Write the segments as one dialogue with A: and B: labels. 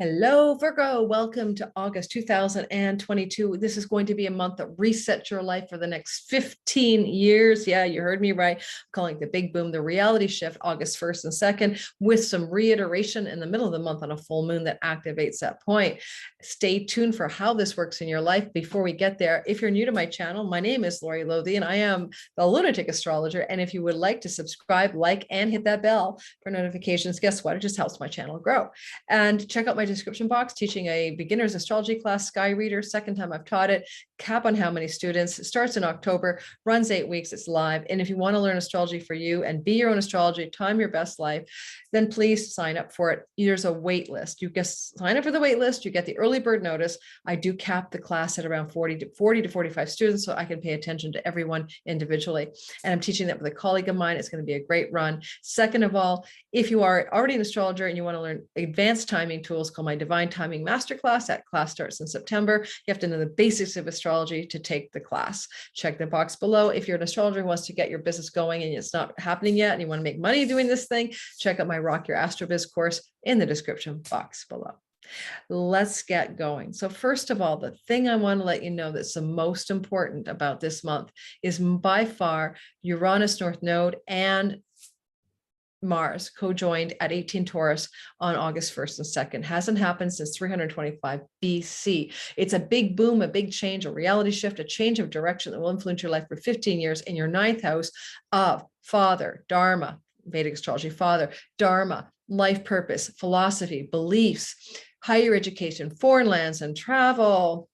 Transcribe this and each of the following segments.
A: Hello, Virgo. Welcome to August 2022. This is going to be a month that resets your life for the next 15 years. Yeah, you heard me right. I'm calling it the big boom, the reality shift, August 1st and 2nd, with some reiteration in the middle of the month on a full moon that activates that point. Stay tuned for how this works in your life. Before we get there, if you're new to my channel, my name is Lori Lothian. I am the Lunatic astrologer. And if you would like to subscribe, like, and hit that bell for notifications, guess what? It just helps my channel grow. And check out my description box, teaching a beginner's astrology class, Sky Reader, second time I've taught it, cap on how many students. It starts in October, runs 8 weeks, it's live. And if you want to learn astrology for you and be your own astrology, time your best life, then please sign up for it. There's a wait list. You just sign up for the wait list, you get the early bird notice. I do cap the class at around 40 to 45 students, so I can pay attention to everyone individually. And I'm teaching that with a colleague of mine. It's going to be a great run. Second of all, if you are already an astrologer and you want to learn advanced timing tools called my Divine Timing Masterclass, that class starts in September. You have to know the basics of astrology to take the class. Check the box below. If you're an astrologer who wants to get your business going and it's not happening yet and you want to make money doing this thing, check out my Rock Your Astrobiz course in the description box below. Let's get going. So first of all, the thing I want to let you know that's the most important about this month is by far Uranus North Node and Mars co-joined at 18 Taurus on August 1st and 2nd. Hasn't happened since 325 BC. It's a big boom, a big change, a reality shift, a change of direction that will influence your life for 15 years in your ninth house of Father, Dharma, Vedic astrology, Father, Dharma, life purpose, philosophy, beliefs, higher education, foreign lands and travel,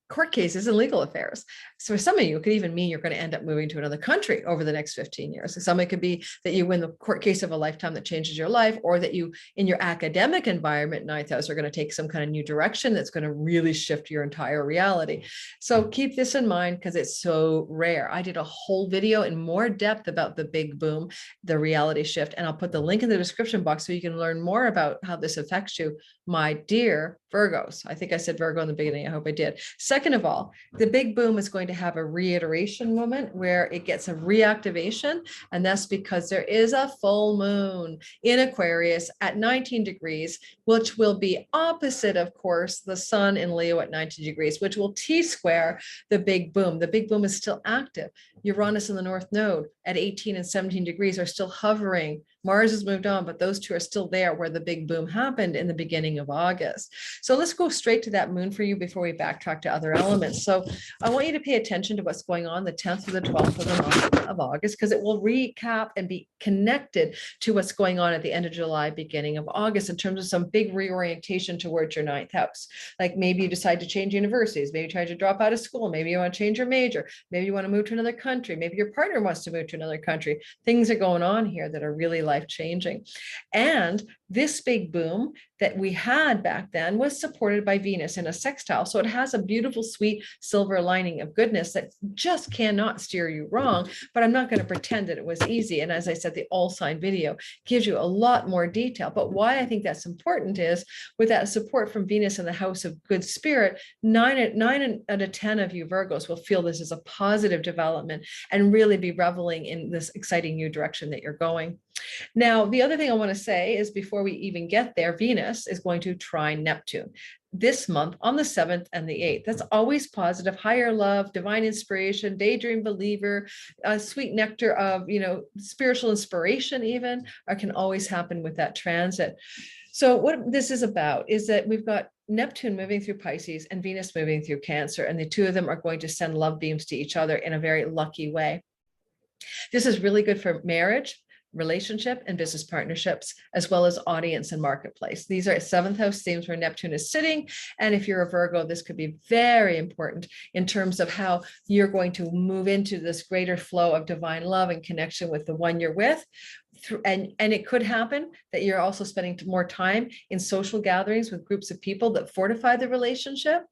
A: court cases and legal affairs. So for some of you, it could even mean you're going to end up moving to another country over the next 15 years. So some it could be that you win the court case of a lifetime that changes your life, or that you, in your academic environment, ninth house, are going to take some kind of new direction that's going to really shift your entire reality. So keep this in mind because it's so rare. I did a whole video in more depth about the big boom, the reality shift, and I'll put the link in the description box so you can learn more about how this affects you, my dear Virgos. I think I said Virgo in the beginning. I hope I did. Second of all, the big boom is going to have a reiteration moment where it gets a reactivation. And that's because there is a full moon in Aquarius at 19 degrees, which will be opposite, of course, the sun in Leo at 90 degrees, which will T-square the big boom. The big boom is still active. Uranus in the North Node at 18 and 17 degrees are still hovering. Mars has moved on, but those two are still there where the big boom happened in the beginning of August. So let's go straight to that moon for you before we backtrack to other elements. So I want you to pay attention to what's going on the 10th or the 12th of the month of August, because it will recap and be connected to what's going on at the end of July, beginning of August, in terms of some big reorientation towards your ninth house. Like maybe you decide to change universities, maybe you try to drop out of school, maybe you want to change your major, maybe you want to move to another country, maybe your partner wants to move to another country. Things are going on here that are really life-changing. And this big boom that we had back then was supported by Venus in a sextile. So it has a beautiful, sweet silver lining of goodness that just cannot steer you wrong, but I'm not going to pretend that it was easy. And as I said, the all sign video gives you a lot more detail. But why I think that's important is with that support from Venus in the house of good spirit, 9 out of 10 of you Virgos will feel this is a positive development and really be reveling in this exciting new direction that you're going. Now, the other thing I want to say is before we even get there, Venus is going to trine Neptune this month on the 7th and the 8th. That's always positive, higher love, divine inspiration, daydream believer, a sweet nectar of, spiritual inspiration even, can always happen with that transit. So what this is about is that we've got Neptune moving through Pisces and Venus moving through Cancer, and the two of them are going to send love beams to each other in a very lucky way. This is really good for marriage, relationship and business partnerships, as well as audience and marketplace. These are 7th house themes where Neptune is sitting. And if you're a Virgo, this could be very important in terms of how you're going to move into this greater flow of divine love and connection with the one you're with. And it could happen that you're also spending more time in social gatherings with groups of people that fortify the relationship.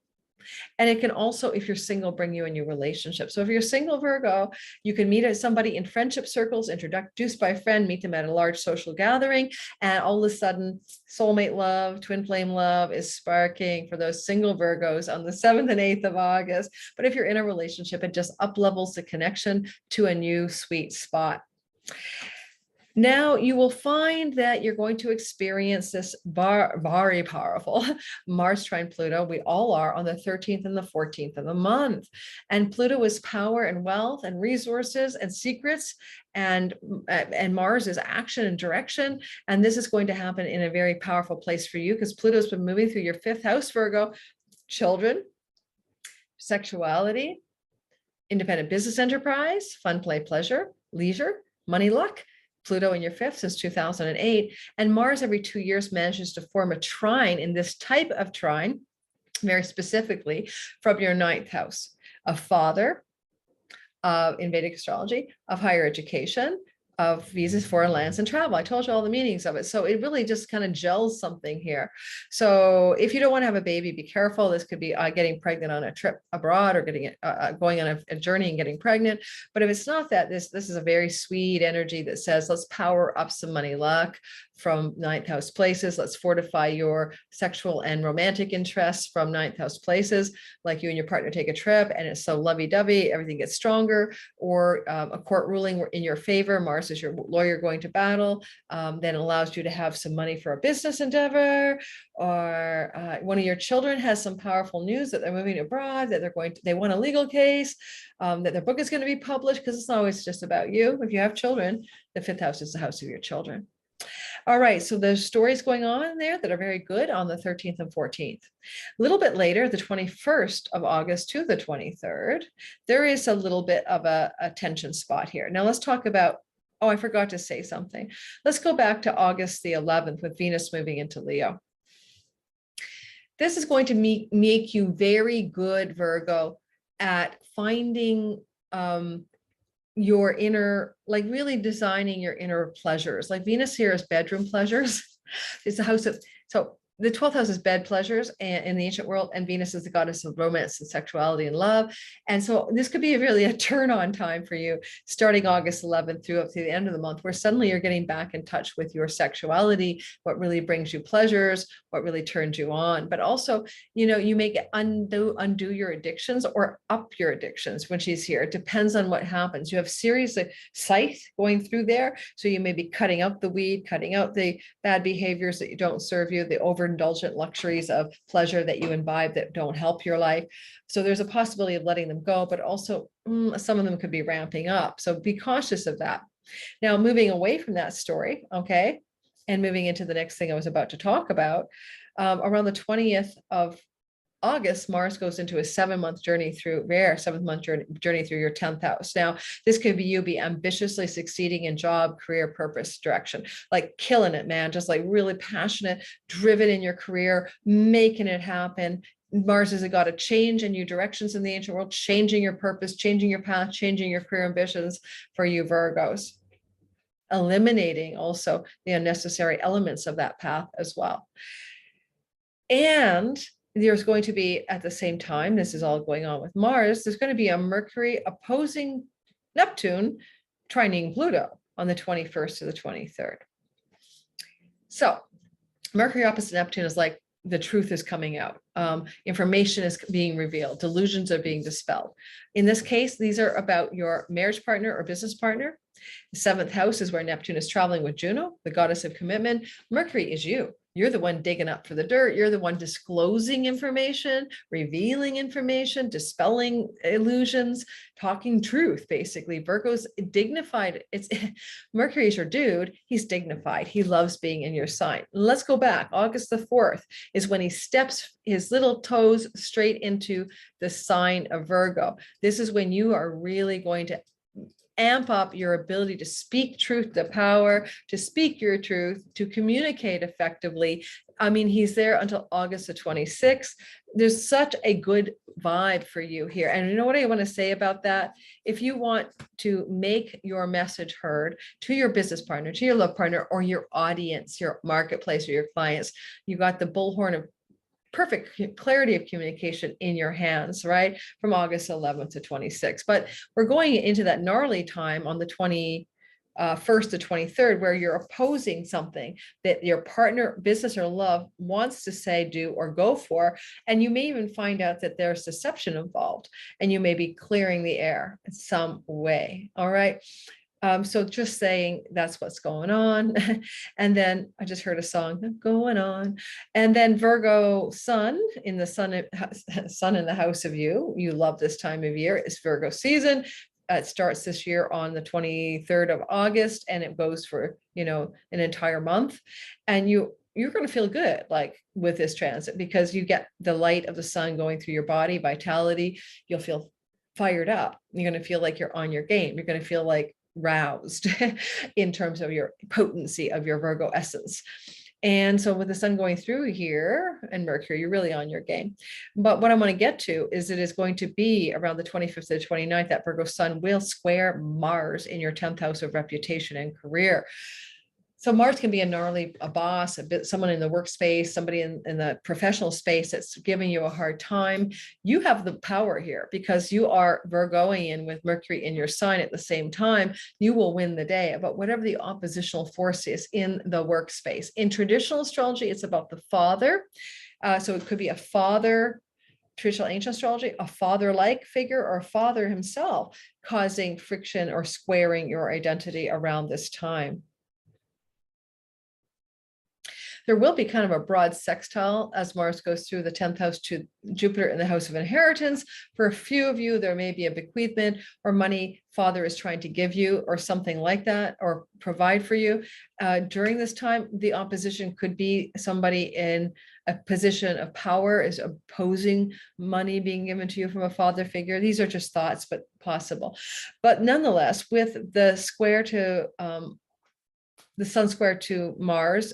A: And it can also, if you're single, bring you a new relationship. So if you're single Virgo, you can meet somebody in friendship circles, introduced by a friend, meet them at a large social gathering, and all of a sudden soulmate love, twin flame love is sparking for those single Virgos on the 7th and 8th of August. But if you're in a relationship, it just up levels the connection to a new sweet spot. Now you will find that you're going to experience this very powerful Mars trine Pluto. We all are on the 13th and the 14th of the month. And Pluto is power and wealth and resources and secrets. And Mars is action and direction. And this is going to happen in a very powerful place for you because Pluto's been moving through your 5th house, Virgo. Children, sexuality, independent business enterprise, fun, play, pleasure, leisure, money, luck. Pluto in your 5th since 2008, and Mars every 2 years manages to form a trine in this type of trine, very specifically from your 9th house of father, in Vedic astrology, of higher education, of visas, foreign lands, and travel. I told you all the meanings of it. So it really just kind of gels something here. So if you don't want to have a baby, be careful. This could be getting pregnant on a trip abroad or getting going on a journey and getting pregnant. But if it's not that, this is a very sweet energy that says, let's power up some money luck from 9th house places. Let's fortify your sexual and romantic interests from 9th house places, like you and your partner take a trip and it's so lovey-dovey, everything gets stronger, or a court ruling in your favor, Mars is your lawyer going to battle, then allows you to have some money for a business endeavor, or one of your children has some powerful news that they're moving abroad, that they want a legal case, that their book is going to be published, because it's not always just about you. If you have children, the 5th house is the house of your children. All right, so there's stories going on there that are very good on the 13th and 14th. A little bit later, the 21st of August to the 23rd, there is a little bit of a tension spot here. Now let's talk about, oh, I forgot to say something. Let's go back to August the 11th with Venus moving into Leo. This is going to make you very good, Virgo, at finding your inner, like really designing your inner pleasures. Like Venus here is bedroom pleasures. It's a house of, so the 12th house is bed pleasures in the ancient world, and Venus is the goddess of romance and sexuality and love. And so this could be really a turn on time for you starting August 11th through up to the end of the month, where suddenly you're getting back in touch with your sexuality, what really brings you pleasures, what really turns you on. But also, you may undo your addictions or up your addictions when she's here. It depends on what happens. You have series of scythe going through there. So you may be cutting out the weed, cutting out the bad behaviors that don't serve you, the overindulgent luxuries of pleasure that you imbibe that don't help your life. So there's a possibility of letting them go, but also some of them could be ramping up. So be cautious of that. Now, moving away from that story, okay, and moving into the next thing I was about to talk about, around the 20th of August, Mars goes into a 7-month journey through journey through your 10th house. Now, this could be you ambitiously succeeding in job, career, purpose, direction, like killing it, man, just like really passionate, driven in your career, making it happen. Mars has got to change in new directions in the ancient world, changing your purpose, changing your path, changing your career ambitions for you Virgos, eliminating also the unnecessary elements of that path as well. And there's going to be, at the same time, this is all going on with Mars, there's going to be a Mercury opposing Neptune, trining Pluto on the 21st to the 23rd. So Mercury opposite Neptune is like the truth is coming out. Information is being revealed. Delusions are being dispelled. In this case, these are about your marriage partner or business partner. The 7th house is where Neptune is traveling with Juno, the goddess of commitment. Mercury is you. You're the one digging up for the dirt. You're the one disclosing information, revealing information, dispelling illusions, talking truth, basically. Virgo's dignified. Mercury is your dude. He's dignified. He loves being in your sign. Let's go back. August the 4th is when he steps his little toes straight into the sign of Virgo. This is when you are really going to amp up your ability to speak truth to power, to speak your truth, to communicate effectively. I mean, he's there until August the 26th. There's such a good vibe for you here. And you know what I want to say about that? If you want to make your message heard to your business partner, to your love partner, or your audience, your marketplace, or your clients, you got the bullhorn of perfect clarity of communication in your hands, right? From August 11th to 26th. But we're going into that gnarly time on the 21st to 23rd, where you're opposing something that your partner, business or love, wants to say, do, or go for. And you may even find out that there's deception involved, and you may be clearing the air in some way. All right. So just saying that's what's going on. And then I just heard a song going on. And then Virgo sun in the sun in the house of you love this time of year. It's Virgo season. It starts this year on the 23rd of August and it goes for, an entire month. And you're going to feel good like with this transit because you get the light of the sun going through your body, vitality. You'll feel fired up. You're going to feel like you're on your game. You're going to feel like roused in terms of your potency of your Virgo essence. And so with the sun going through here and Mercury, you're really on your game. But what I want to get to is it is going to be around the 25th to the 29th that Virgo sun will square Mars in your 10th house of reputation and career. So Mars can be a boss, someone in the workspace, somebody in the professional space that's giving you a hard time. You have the power here because you are Virgoian with Mercury in your sign at the same time. You will win the day about whatever the oppositional force is in the workspace. In traditional astrology, it's about the father. So it could be a father, traditional ancient astrology, a father-like figure or a father himself causing friction or squaring your identity around this time. There will be kind of a broad sextile as Mars goes through the 10th house to Jupiter in the house of inheritance. For a few of you, there may be a bequeathment or money father is trying to give you or something like that, or provide for you. During this time, the opposition could be somebody in a position of power is opposing money being given to you from a father figure. These are just thoughts, but possible. But nonetheless, with the square to the sun square to Mars,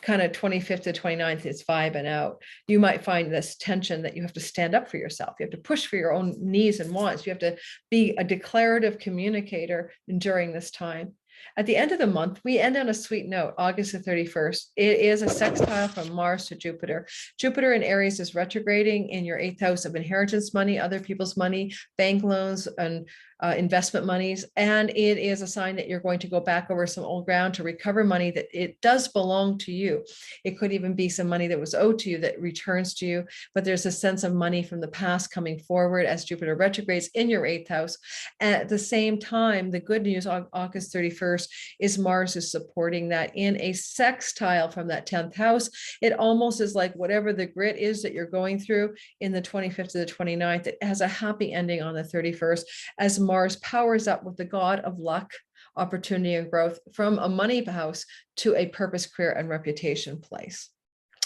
A: kind of 25th to 29th is vibing out. You might find this tension that you have to stand up for yourself. You have to push for your own needs and wants. You have to be a declarative communicator during this time. At the end of the month, we end on a sweet note, August the 31st. It is a sextile from Mars to Jupiter. Jupiter in Aries is retrograding in your 8th house of inheritance money, other people's money, bank loans, and investment monies. And it is a sign that you're going to go back over some old ground to recover money that it does belong to you. It could even be some money that was owed to you that returns to you, but there's a sense of money from the past coming forward as Jupiter retrogrades in your 8th house. And at the same time, the good news on August 31st is Mars is supporting that in a sextile from that 10th house. It almost is like whatever the grit is that you're going through in the 25th to the 29th, it has a happy ending on the 31st as Mars powers up with the god of luck, opportunity, and growth from a money house to a purpose, career, and reputation place.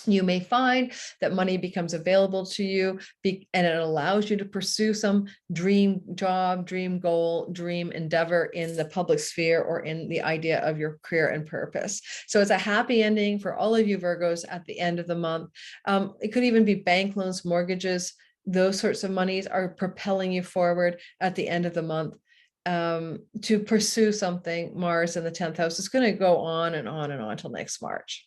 A: You may find that money becomes available to you and it allows you to pursue some dream job, dream goal, dream endeavor in the public sphere or in the idea of your career and purpose. So it's a happy ending for all of you Virgos at the end of the month. It could even be bank loans, mortgages, those sorts of monies are propelling you forward at the end of the month to pursue something. Mars in the 10th house is going to go on and on and on until next March.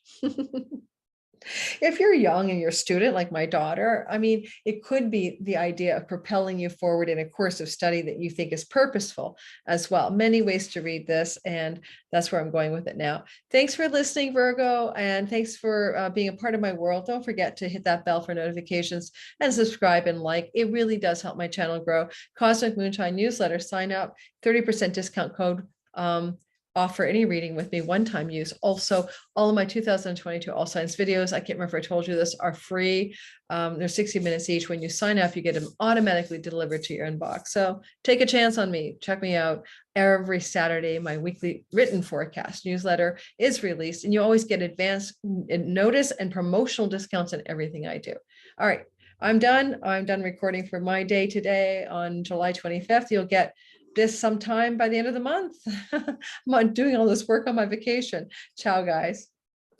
A: If you're young and you're a student like my daughter, I mean, it could be the idea of propelling you forward in a course of study that you think is purposeful as well. Many ways to read this, and that's where I'm going with it now. Thanks for listening, Virgo, and thanks for being a part of my world. Don't forget to hit that bell for notifications and subscribe and like. It really does help my channel grow. Cosmic Moonshine newsletter, sign up, 30% discount code. Offer any reading with me, one-time use. Also, all of my 2022 All Signs videos, I can't remember if I told you this, are free. They're 60 minutes each. When you sign up, you get them automatically delivered to your inbox. So take a chance on me. Check me out. Every Saturday, my weekly written forecast newsletter is released, and you always get advance notice and promotional discounts on everything I do. All right, I'm done. I'm done recording for my day today on July 25th. You'll get this sometime by the end of the month. I'm doing all this work on my vacation. Ciao, guys.